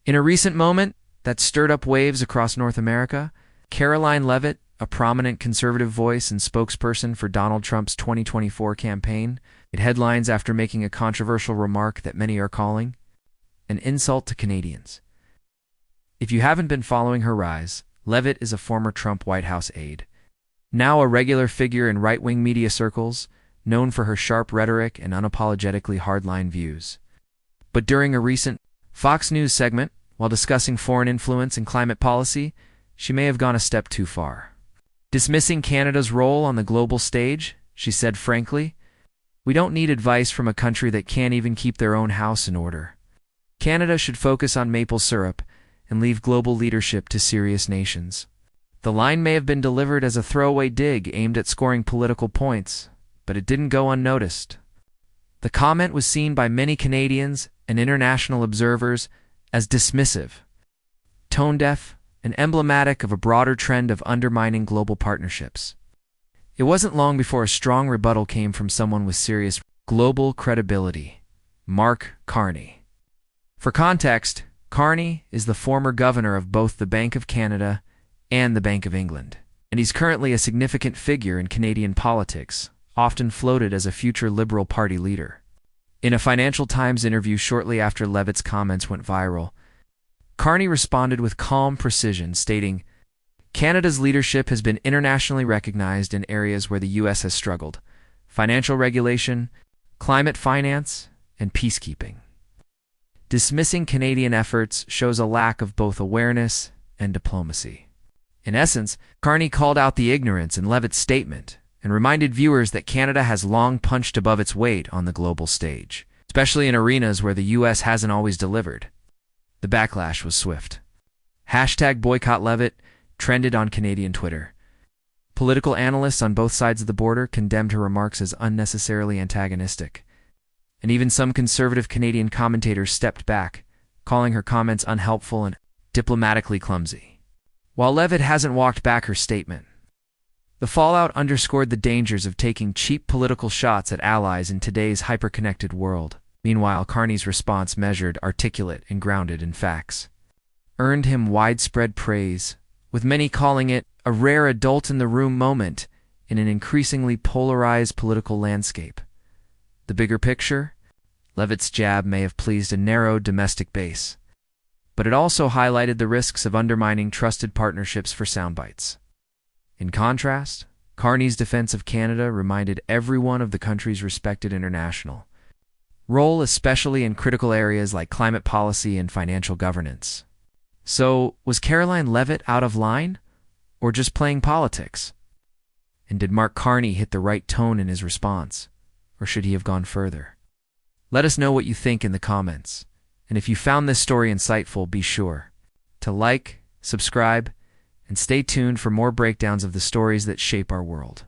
In a recent moment that stirred up waves across North America, Karoline Leavitt, a prominent conservative voice and spokesperson for Donald Trump's 2024 campaign, made headlines after making a controversial remark that many are calling an insult to Canadians. If you haven't been following her rise, Leavitt is a former Trump White House aide, now a regular figure in right-wing media circles, known for her sharp rhetoric and unapologetically hardline views. But during a recent Fox News segment, while discussing foreign influence and climate policy, she may have gone a step too far. Dismissing Canada's role on the global stage, she said frankly, "We don't need advice from a country that can't even keep their own house in order. Canada should focus on maple syrup and leave global leadership to serious nations." The line may have been delivered as a throwaway dig aimed at scoring political points, but it didn't go unnoticed. The comment was seen by many Canadians and international observers as dismissive, tone-deaf, and emblematic of a broader trend of undermining global partnerships. It wasn't long before a strong rebuttal came from someone with serious global credibility, Mark Carney. For context, Carney is the former governor of both the Bank of Canada and the Bank of England, and he's currently a significant figure in Canadian politics, often floated as a future Liberal Party leader. In a Financial Times interview shortly after Leavitt's comments went viral, Carney responded with calm precision, stating, "Canada's leadership has been internationally recognized in areas where the U.S. has struggled: financial regulation, climate finance, and peacekeeping." Dismissing Canadian efforts shows a lack of both awareness and diplomacy. In essence, Carney called out the ignorance in Leavitt's statement and reminded viewers that Canada has long punched above its weight on the global stage, especially in arenas where the U.S. hasn't always delivered. The backlash was swift. #BoycottLeavitt trended on Canadian Twitter. Political analysts on both sides of the border condemned her remarks as unnecessarily antagonistic, and even some conservative Canadian commentators stepped back, calling her comments unhelpful and diplomatically clumsy. While Leavitt hasn't walked back her statement, the fallout underscored the dangers of taking cheap political shots at allies in today's hyper-connected world. Meanwhile, Carney's response, measured, articulate, and grounded in facts, earned him widespread praise, with many calling it a rare adult-in-the-room moment in an increasingly polarized political landscape. The bigger picture? Leavitt's jab may have pleased a narrow domestic base, but it also highlighted the risks of undermining trusted partnerships for soundbites. In contrast, Carney's defense of Canada reminded everyone of the country's respected international role, especially in critical areas like climate policy and financial governance. So, was Karoline Leavitt out of line, or just playing politics? And did Mark Carney hit the right tone in his response, or should he have gone further? Let us know what you think in the comments, and if you found this story insightful, be sure to like, subscribe, and stay tuned for more breakdowns of the stories that shape our world.